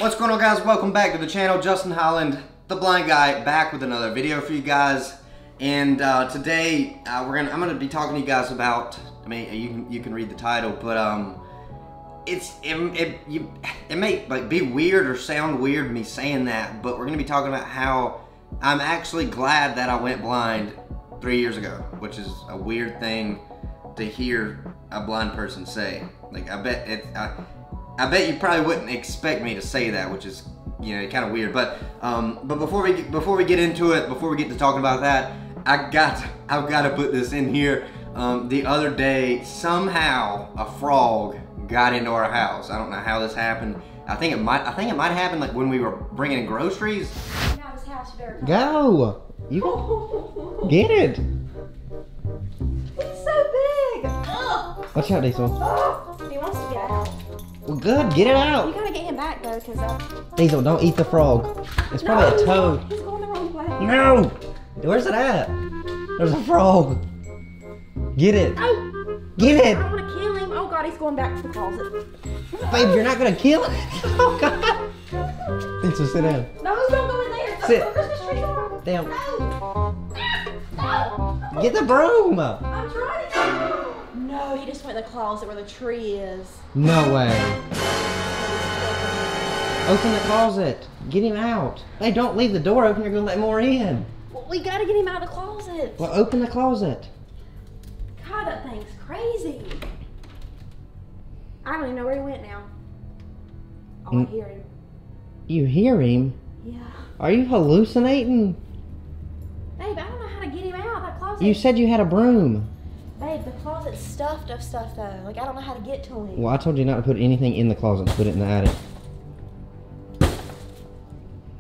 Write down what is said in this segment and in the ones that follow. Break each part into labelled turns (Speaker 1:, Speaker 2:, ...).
Speaker 1: What's going on, guys? Welcome back to the channel. Justin Holland, the blind guy, back with another video for you guys. And today I'm gonna be talking to you guys about, I mean, you can read the title, but it may like be weird or sound weird me saying that, but we're gonna be talking about how I'm actually glad that I went blind 3 years ago, which is a weird thing to hear a blind person say. Like, I bet you probably wouldn't expect me to say that, which is, you know, kind of weird. But before we get into it, before we get to talking about that, I've got to put this in here. The other day, somehow a frog got into our house. I don't know how this happened. I think it might happen like when we were bringing in groceries. Go! You get it.
Speaker 2: He's so big. Ugh.
Speaker 1: Watch out, Diesel.
Speaker 2: He wants to get out.
Speaker 1: Well, good. Get it out.
Speaker 2: You gotta get him back though, cause
Speaker 1: Diesel, don't eat the frog. It's probably a toad.
Speaker 2: He's going the wrong way.
Speaker 1: No! Where's it at? There's a frog. Get it.
Speaker 2: Oh.
Speaker 1: Get it.
Speaker 2: I don't want to kill him. Oh God, he's going back to the closet.
Speaker 1: Babe, you're not gonna kill it. Oh God. Diesel, sit down.
Speaker 2: No, don't go in there.
Speaker 1: Sit.
Speaker 2: The Christmas tree's on.
Speaker 1: Damn.
Speaker 2: No. No.
Speaker 1: Get the broom.
Speaker 2: I'm trying to. No, he just went in the closet where the tree is.
Speaker 1: No way. Open the closet. Get him out. Hey, don't leave the door open. You're gonna let more in.
Speaker 2: Well, we gotta get him out of the closet.
Speaker 1: Well, open the closet.
Speaker 2: God, that thing's crazy. I don't even know where he went now. Oh, I hear him.
Speaker 1: You hear him?
Speaker 2: Yeah.
Speaker 1: Are you hallucinating?
Speaker 2: Babe, I don't know how to get him out of that closet.
Speaker 1: You said you had a broom.
Speaker 2: Babe, the closet's stuffed of stuff though. Like, I don't know how to get to him.
Speaker 1: Well, I told you not to put anything in the closet. Put it in the attic.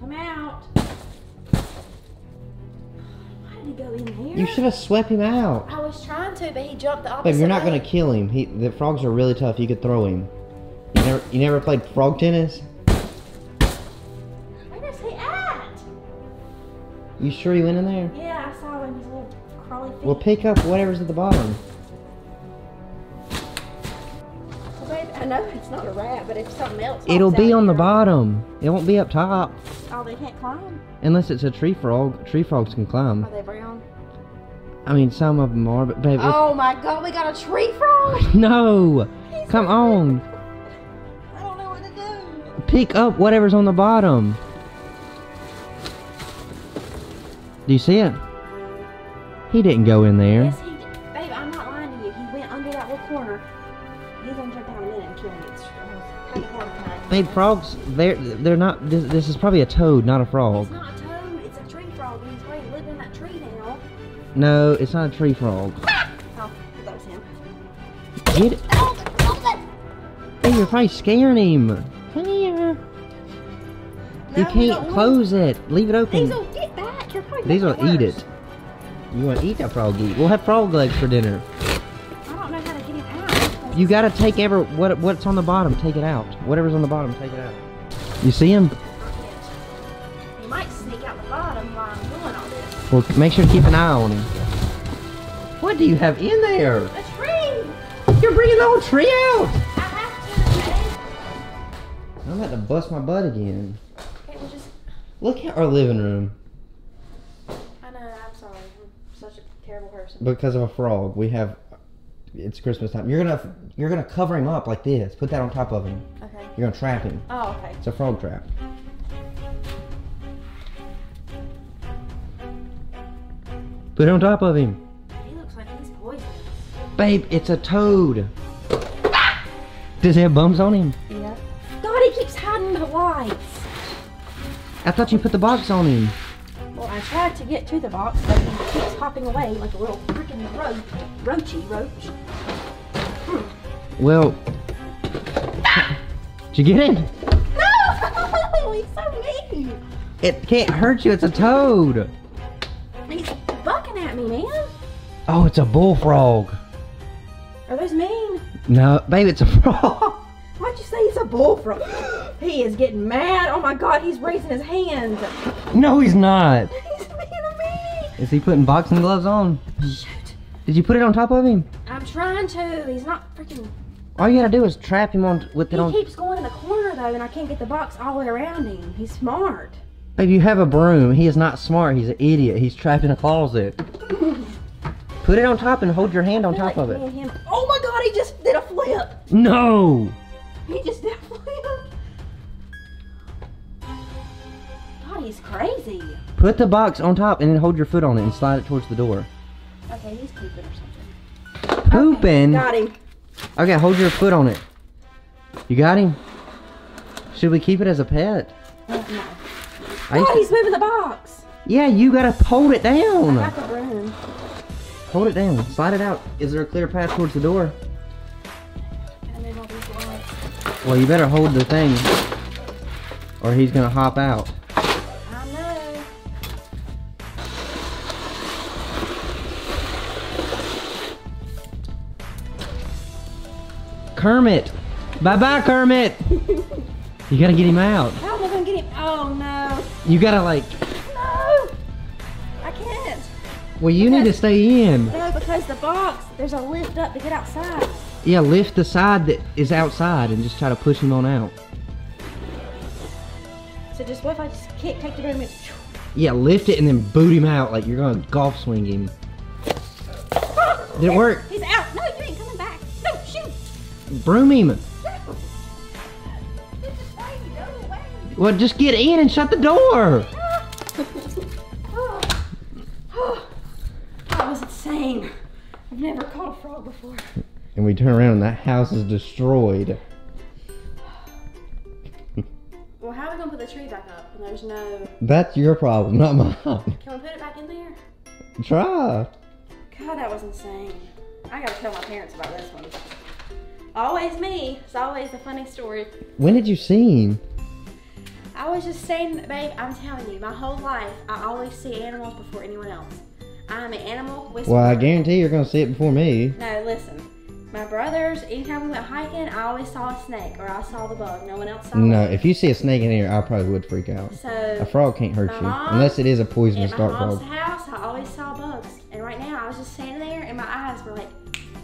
Speaker 2: Come out. Why did he go in there?
Speaker 1: You should have swept him out.
Speaker 2: I was trying to, but he jumped the opposite
Speaker 1: Babe, you're not
Speaker 2: way.
Speaker 1: gonna kill him. The frogs are really tough. You could throw him. You never played frog tennis?
Speaker 2: Where is he at?
Speaker 1: You sure he went in there?
Speaker 2: Yeah, I saw him. His little crawly feet.
Speaker 1: Well, pick up whatever's at the bottom.
Speaker 2: Well, babe, I know it's not a rat, but if something else.
Speaker 1: It'll
Speaker 2: hops
Speaker 1: be
Speaker 2: out
Speaker 1: on the
Speaker 2: here-
Speaker 1: bottom. It won't be up top.
Speaker 2: Oh, they can't climb?
Speaker 1: Unless it's a tree frog. Tree frogs can climb.
Speaker 2: Are they brown?
Speaker 1: I mean, some of them are, but babe.
Speaker 2: Oh my God, we got a tree frog?
Speaker 1: No!
Speaker 2: He's
Speaker 1: Come
Speaker 2: so
Speaker 1: on!
Speaker 2: big. I don't know what to do.
Speaker 1: Pick up whatever's on the bottom. Do you see it? He didn't go in there.
Speaker 2: Yes, he did. Babe, I'm not lying to you. He went under that little corner. He's gonna jump down in a minute and kill me. It's kind of horrifying.
Speaker 1: Babe, frogs, they're not, this is probably a toad, not a frog.
Speaker 2: It's not a toad, it's a tree frog, and he's probably living in that tree now.
Speaker 1: No, it's not a tree frog.
Speaker 2: Oh, that was him.
Speaker 1: Get it.
Speaker 2: Hold it, hold it!
Speaker 1: Hey, you're probably scaring him. Come here.
Speaker 2: No,
Speaker 1: You can't
Speaker 2: don't
Speaker 1: close it. Leave it open.
Speaker 2: Diesel, get back! You're probably
Speaker 1: These will
Speaker 2: making it
Speaker 1: eat
Speaker 2: worse.
Speaker 1: it. You want to eat that frog eat? We'll have frog legs for dinner.
Speaker 2: I don't know how to get him out.
Speaker 1: You gotta take what's on the bottom, take it out. Whatever's on the bottom, take it out. You see him?
Speaker 2: He might sneak out the bottom while I'm doing all this.
Speaker 1: Well, make sure to keep an eye on him. What do you have in there?
Speaker 2: A tree!
Speaker 1: You're bringing the whole tree out!
Speaker 2: I have to,
Speaker 1: I'm about to bust my butt again.
Speaker 2: okay? It was just...
Speaker 1: Look at our living room.
Speaker 2: I know, I'm sorry. I'm such a terrible person.
Speaker 1: Because of a frog, it's Christmas time. You're gonna cover him up like this. Put that on top of him.
Speaker 2: Okay.
Speaker 1: You're gonna trap him.
Speaker 2: Oh, okay.
Speaker 1: It's a frog trap. Put it on top of him.
Speaker 2: He looks like he's poisonous.
Speaker 1: Babe, it's a toad. Does he have bumps on him?
Speaker 2: Yeah. God, he keeps hiding the lights.
Speaker 1: I thought you put the box on him.
Speaker 2: Well, I tried to get to the box, but he keeps hopping away like a little freaking roach.
Speaker 1: Well, did you get him?
Speaker 2: No! He's so mean!
Speaker 1: It can't hurt you, it's a toad.
Speaker 2: He's bucking at me, man.
Speaker 1: Oh, it's a bullfrog.
Speaker 2: Are those mean?
Speaker 1: No, babe, it's a frog.
Speaker 2: Why'd you say it's a bullfrog? He is getting mad. Oh my God, he's raising his hands.
Speaker 1: No, he's not.
Speaker 2: He's being a meanie.
Speaker 1: Is he putting boxing gloves on?
Speaker 2: Shoot.
Speaker 1: Did you put it on top of him?
Speaker 2: I'm trying to. He's not freaking...
Speaker 1: All you gotta do is trap him on with it
Speaker 2: He
Speaker 1: on.
Speaker 2: keeps going in the corner though, and I can't get the box all the way around him. He's smart.
Speaker 1: Babe, you have a broom. He is not smart. He's an idiot. He's trapped in a closet. Put it on top and hold your hand on top of it.
Speaker 2: Oh my God, he just did a flip.
Speaker 1: No.
Speaker 2: He just did a flip. God, he's crazy.
Speaker 1: Put the box on top and then hold your foot on it and slide it towards the door.
Speaker 2: Okay, he's pooping or something.
Speaker 1: Pooping?
Speaker 2: Okay, got him.
Speaker 1: Okay, hold your foot on it. You got him? Should we keep it as a pet?
Speaker 2: No. Oh, he's moving the box.
Speaker 1: Yeah, you gotta hold it down.
Speaker 2: I got the broom.
Speaker 1: Hold it down. Slide it out. Is there a clear path towards the door?
Speaker 2: And then all these lights.
Speaker 1: Well, you better hold the thing, or he's gonna hop out.
Speaker 2: I know.
Speaker 1: Kermit! Bye-bye, Kermit! You gotta get him out.
Speaker 2: How am I gonna get him? Oh no.
Speaker 1: You gotta like...
Speaker 2: No! I can't.
Speaker 1: Well, you need to stay in.
Speaker 2: No, because the box, there's a lift up to get outside.
Speaker 1: Yeah, lift the side that is outside and just try to push him on out.
Speaker 2: So just what if I just take the broom and...
Speaker 1: Yeah, lift it and then boot him out like you're gonna golf swing him. Did it work?
Speaker 2: He's out. No, you ain't coming back. No, shoot.
Speaker 1: Broom him. Well, just get in and shut the door.
Speaker 2: That was insane. I've never caught a frog before.
Speaker 1: And we turn around and that house is destroyed.
Speaker 2: Well, how are we gonna put the tree back up when there's no...
Speaker 1: That's your problem, not mine.
Speaker 2: Can we put it back in there?
Speaker 1: Try.
Speaker 2: God, that was insane. I gotta tell my parents about this one. Always me. It's always a funny story.
Speaker 1: When did you see him?
Speaker 2: I was just saying, babe, I'm telling you, my whole life, I always see animals before anyone else. I'm an animal whisperer.
Speaker 1: Well, I guarantee you're gonna see it before me.
Speaker 2: No, listen. My brothers, anytime we went hiking, I always saw a snake or I saw the bug. No one else saw
Speaker 1: No,
Speaker 2: it.
Speaker 1: if you see a snake in here, I probably would freak out.
Speaker 2: So
Speaker 1: A frog can't hurt you, unless it is a poisonous
Speaker 2: at my
Speaker 1: dark
Speaker 2: mom's
Speaker 1: frog.
Speaker 2: house, I always saw bugs. And right now, I was just standing there and my eyes were like,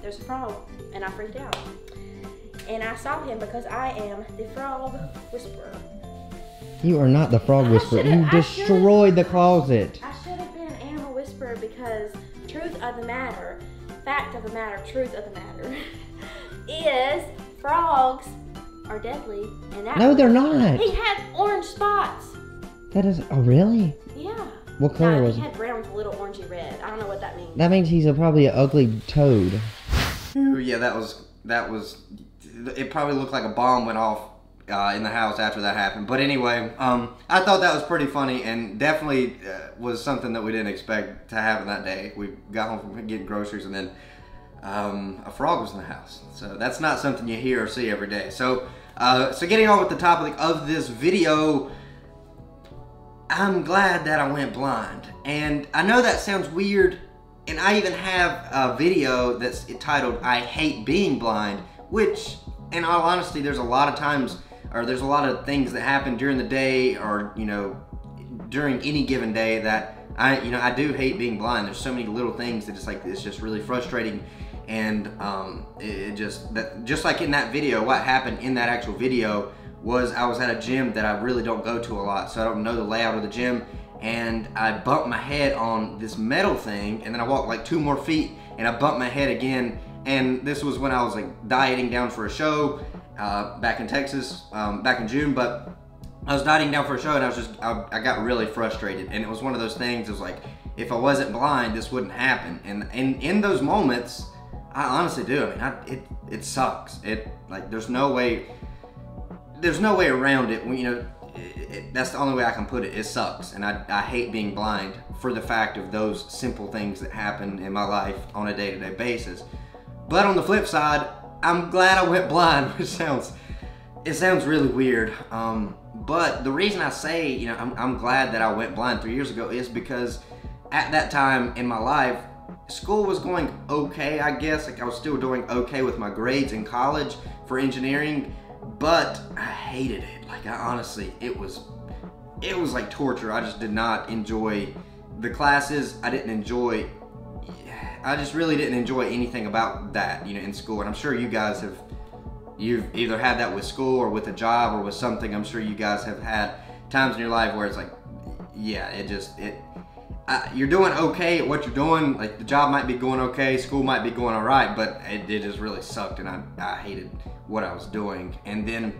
Speaker 2: there's a frog. And I freaked out. And I saw him because I am the frog whisperer.
Speaker 1: You are not the frog whisperer. You destroyed the closet.
Speaker 2: I should have been an animal whisperer because truth of the matter, fact of the matter, truth of the matter, is frogs are deadly. And that
Speaker 1: No, they're not.
Speaker 2: He had orange spots.
Speaker 1: That is, oh really?
Speaker 2: Yeah.
Speaker 1: What color was
Speaker 2: he?
Speaker 1: it?
Speaker 2: Had brown with a little orangey red. I don't know what that means.
Speaker 1: That means he's probably an ugly toad.
Speaker 3: Ooh, yeah, that was, it probably looked like a bomb went off in the house after that happened. But anyway, I thought that was pretty funny and definitely was something that we didn't expect to happen that day. We got home from getting groceries and then a frog was in the house. So that's not something you hear or see every day. So, so getting on with the topic of this video, I'm glad that I went blind. And I know that sounds weird, and I even have a video that's titled, I Hate Being Blind, which, in all honesty, there's a lot of times, or there's a lot of things that happen during the day, or, you know, during any given day that I do hate being blind. There's so many little things that it's just really frustrating. And just like in that video, what happened in that actual video was I was at a gym that I really don't go to a lot, so I don't know the layout of the gym, and I bumped my head on this metal thing, and then I walked like 2 more feet, and I bumped my head again. And this was when I was like dieting down for a show back in Texas, back in June, but I was dieting down for a show, and I got really frustrated, and it was one of those things. It was like, if I wasn't blind, this wouldn't happen. And in those moments, I honestly do. I mean, it sucks. Like there's no way around it. You know, that's the only way I can put it. It sucks, and I hate being blind for the fact of those simple things that happen in my life on a day-to-day basis. But on the flip side, I'm glad I went blind, which sounds really weird. But the reason I say, you know, I'm glad that I went blind 3 years ago is because at that time in my life, school was going okay, I guess. Like I was still doing okay with my grades in college for engineering, but I hated it. Like I honestly, it was like torture. I just did not enjoy the classes. I just really didn't enjoy anything about that, you know, in school. And I'm sure you guys have
Speaker 1: you've either had that with school or with a job or with something. I'm sure you guys have had times in your life where it's like, yeah, you're doing okay at what you're doing. Like the job might be going okay, school might be going all right, but it just really sucked, and I hated what I was doing. And then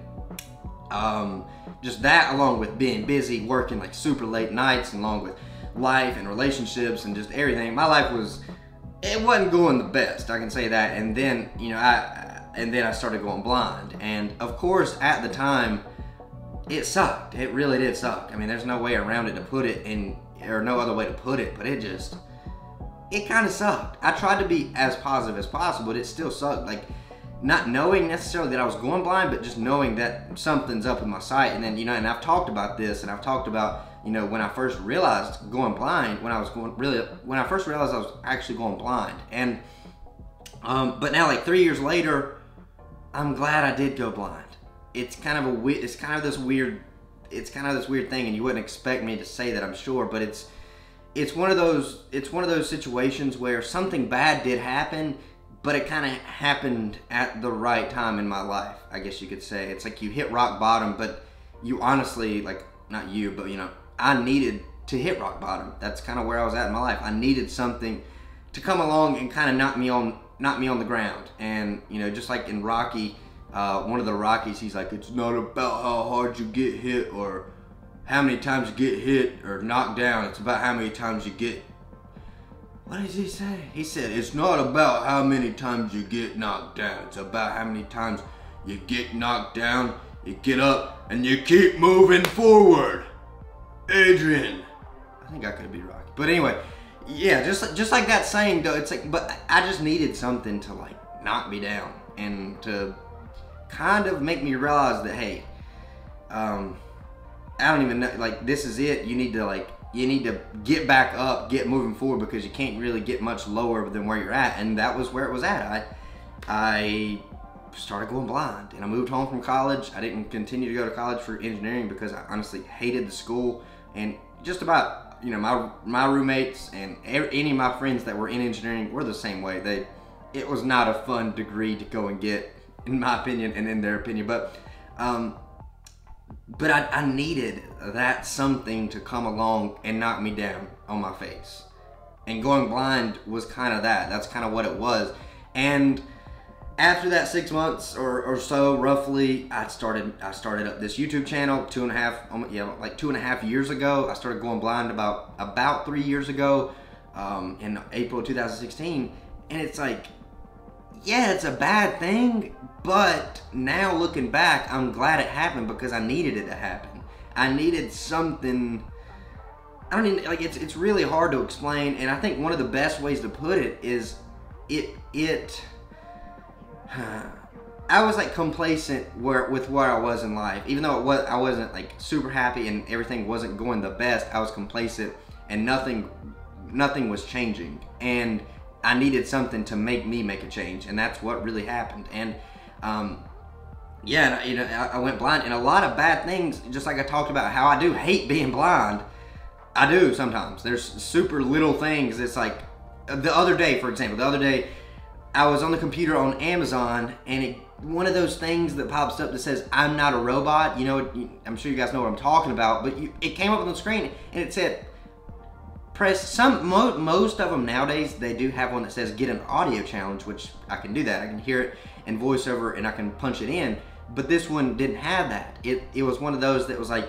Speaker 1: just that, along with being busy, working like super late nights, and along with life and relationships and just everything, my life wasn't going the best, I can say that. And then, you know, I started going blind, and of course at the time it sucked. It really did suck. I mean, there's no way around it to put it in, or no other way to put it, but it kind of sucked. I tried to be as positive as possible, but it still sucked. Like, not knowing necessarily that I was going blind, but just knowing that something's up in my sight. And then, you know, and I've talked about this, and I've talked about, you know, when I first realized going blind, when I first realized I was actually going blind. And, but now, like 3 years later, I'm glad I did go blind. It's kind of this weird thing, and you wouldn't expect me to say that, I'm sure, but it's one of those situations where something bad did happen, but it kind of happened at the right time in my life, I guess you could say. It's like you hit rock bottom, but you honestly, like, not you, but you know, I needed to hit rock bottom. That's kind of where I was at in my life. I needed something to come along and kind of knock me on the ground. And you know, just like in Rocky, one of the Rockies, he's like, it's not about how hard you get hit or how many times you get hit or knocked down. It's about how many times you get. What does he say? He said, it's not about how many times you get knocked down. It's about how many times you get knocked down, you get up, and you keep moving forward. Adrian. I think I could be Rocky. But anyway, yeah, just like that saying though, it's like, but I just needed something to like knock me down and to kind of make me realize that, hey, I don't even know, like, this is it. You need to get back up, get moving forward, because you can't really get much lower than where you're at. And that was where it was at. I started going blind, and I moved home from college. I didn't continue to go to college for engineering because I honestly hated the school. And just about, you know, my roommates and any of my friends that were in engineering were the same way. It was not a fun degree to go and get, in my opinion and in their opinion. But I needed that something to come along and knock me down on my face. And going blind was kind of that. That's kind of what it was. And after that 6 months or so, roughly, I started up this YouTube channel 2.5 years ago. I started going blind about 3 years ago, in April 2016. And it's like, yeah, it's a bad thing, but now looking back, I'm glad it happened because I needed it to happen. I needed something. I don't even, like, it's really hard to explain, and I think one of the best ways to put it is I was like complacent with where I was in life. Even though I wasn't like super happy and everything wasn't going the best, I was complacent and nothing was changing. And I needed something to make me make a change, and that's what really happened. And yeah, you know, I went blind, and a lot of bad things, just like I talked about how I do hate being blind. I do sometimes. There's super little things. It's like the other day, for example, I was on the computer on Amazon, and one of those things that pops up that says, I'm not a robot. You know, I'm sure you guys know what I'm talking about, but it came up on the screen, and it said, most of them nowadays, they do have one that says get an audio challenge, which I can do that. I can hear it in voiceover and I can punch it in, but this one didn't have that. It was one of those that was like,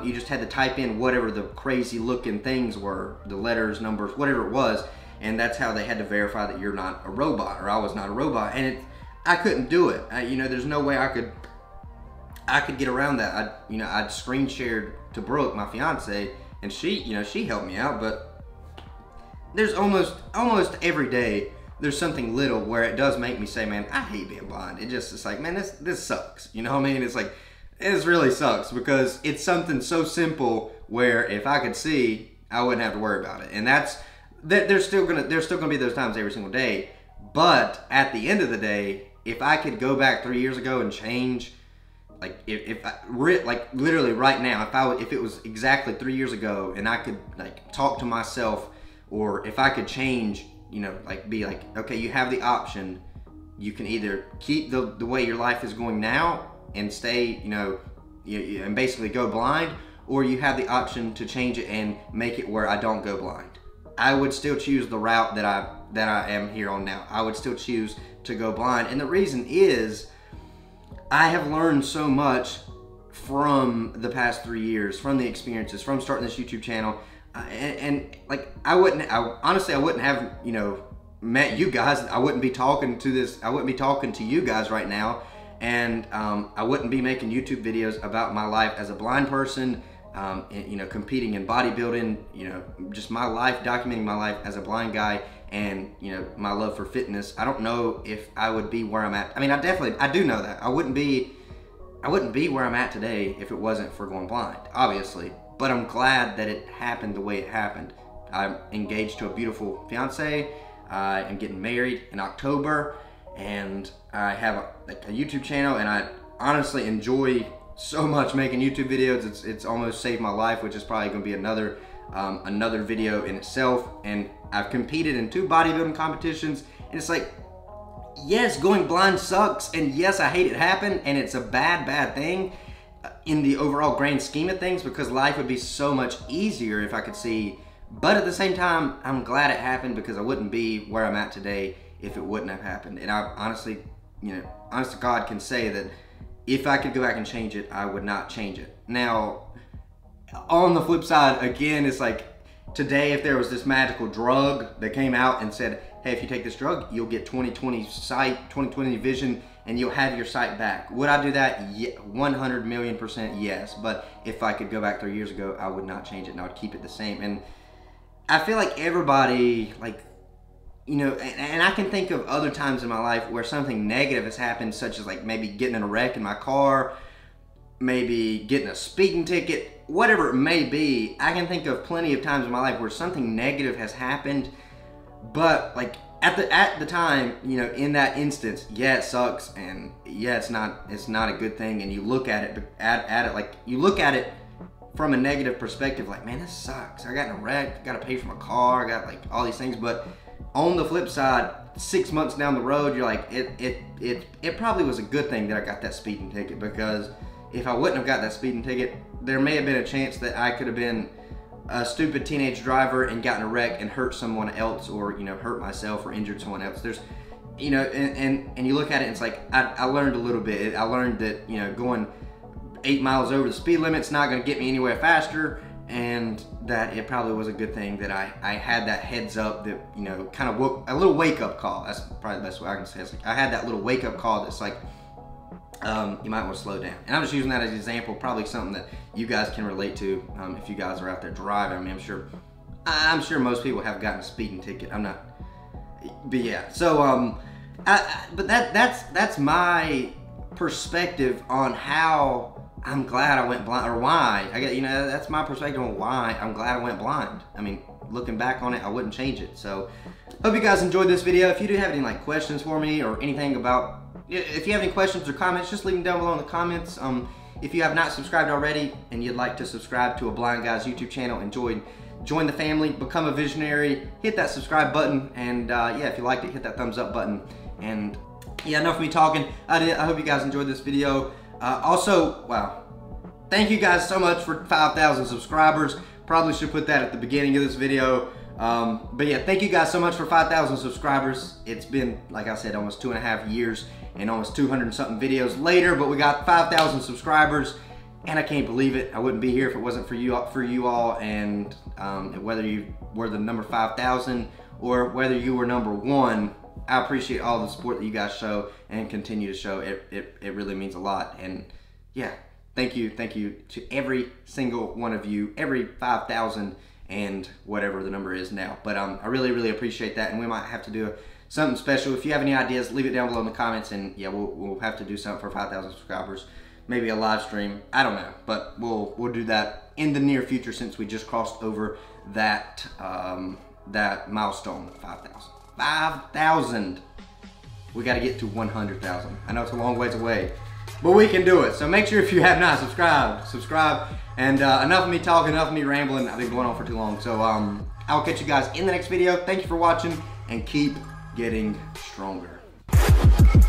Speaker 1: you just had to type in whatever the crazy looking things were, the letters, numbers, whatever it was, and that's how they had to verify that you're not a robot, or I was not a robot. And I couldn't do it. You know, there's no way I could get around that. I'd screen shared to Brooke, my fiance, and she helped me out. But there's almost every day there's something little where it does make me say, man, I hate being blind. It's like, man, this sucks. You know what I mean? It's like, it really sucks, because it's something so simple where if I could see, I wouldn't have to worry about it. And there's still gonna be those times every single day. But at the end of the day, if I could go back 3 years ago and change, like like literally right now, if it was exactly 3 years ago and I could like talk to myself, or if I could change, you know, like be like, okay, you have the option, you can either keep the way your life is going now and stay, you know, and basically go blind, or you have the option to change it and make it where I don't go blind. I would still choose the route that I am here on now. I would still choose to go blind, and the reason is I have learned so much from the past 3 years, from the experiences, from starting this YouTube channel, and like honestly, I wouldn't have, you know, met you guys. I wouldn't be talking to you guys right now, and I wouldn't be making YouTube videos about my life as a blind person, you know, competing in bodybuilding, you know, just my life, documenting my life as a blind guy, and, you know, my love for fitness. I don't know if I would be where I'm at. I mean, I do know that I wouldn't be where I'm at today if it wasn't for going blind, obviously. But I'm glad that it happened the way it happened. I'm engaged to a beautiful fiance. I am getting married in October, and I have a YouTube channel, and I honestly enjoy so much making YouTube videos. It's almost saved my life, which is probably going to be another video in itself. And I've competed in 2 bodybuilding competitions, and it's like, yes, going blind sucks, and yes, I hate it happen, and it's a bad thing in the overall grand scheme of things, because life would be so much easier if I could see. But at the same time, I'm glad it happened, because I wouldn't be where I'm at today if it wouldn't have happened. And I honestly, you know, honest to God, can say that if I could go back and change it, I would not change it. Now, on the flip side, again, it's like today, if there was this magical drug that came out and said, hey, if you take this drug, you'll get 20/20 sight, 20/20 vision, and you'll have your sight back. Would I do that? 100 million% yes. But if I could go back 3 years ago, I would not change it, and I would keep it the same. And I feel like everybody, like, you know, and I can think of other times in my life where something negative has happened, such as like maybe getting in a wreck in my car, maybe getting a speeding ticket, whatever it may be. I can think of plenty of times in my life where something negative has happened, but like at the time, you know, in that instance, yeah, it sucks, and yeah, it's not a good thing, and you look at it like, you look at it from a negative perspective, like, man, this sucks. I got in a wreck, got to pay for my car, I got like all these things. But on the flip side, 6 months down the road, you're like, it probably was a good thing that I got that speeding ticket, because if I wouldn't have got that speeding ticket, there may have been a chance that I could have been a stupid teenage driver and gotten a wreck and hurt someone else, or, you know, hurt myself or injured someone else. There's, you know, and you look at it, and it's like, I learned a little bit. I learned that, you know, going 8 miles over the speed limit's not going to get me anywhere faster, and that it probably was a good thing that I had that heads up, that, you know, kind of a little wake up call. That's probably the best way I can say it. It's like I had that little wake up call that's like, you might want to slow down. And I'm just using that as an example, probably something that you guys can relate to if you guys are out there driving. I mean, I'm sure most people have gotten a speeding ticket. I'm not, but yeah. So but that's my perspective on how I'm glad I went blind, or why I get, you know, that's my perspective on why I'm glad I went blind. I mean, looking back on it, I wouldn't change it. So hope you guys enjoyed this video. If you do have any like questions for me, or anything about, if you have any questions or comments, just leave them down below in the comments. If you have not subscribed already and you'd like to subscribe to a Blind Guy's YouTube channel and join the family, become a visionary, hit that subscribe button, and yeah, if you liked it, hit that thumbs up button. And yeah, enough of me talking. I hope you guys enjoyed this video. Also, wow, thank you guys so much for 5,000 subscribers. Probably should put that at the beginning of this video. But yeah, thank you guys so much for 5,000 subscribers. It's been, like I said, almost 2.5 years and almost 200 and something videos later, but we got 5,000 subscribers, and I can't believe it. I wouldn't be here if it wasn't for you all. And whether you were the number 5,000 or whether you were number 1, I appreciate all the support that you guys show and continue to show. It really means a lot. And yeah, thank you to every single one of you, every 5,000 and whatever the number is now. But I really appreciate that, and we might have to do something special. If you have any ideas, leave it down below in the comments, and yeah, we'll have to do something for 5,000 subscribers. Maybe a live stream, I don't know, but we'll do that in the near future, since we just crossed over that that milestone, 5,000. 5,000. We got to get to 100,000. I know it's a long ways away, but we can do it. So make sure, if you have not subscribe. And enough of me talking, enough of me rambling. I've been going on for too long. So I'll catch you guys in the next video. Thank you for watching, and keep getting stronger.
Speaker 3: Bye.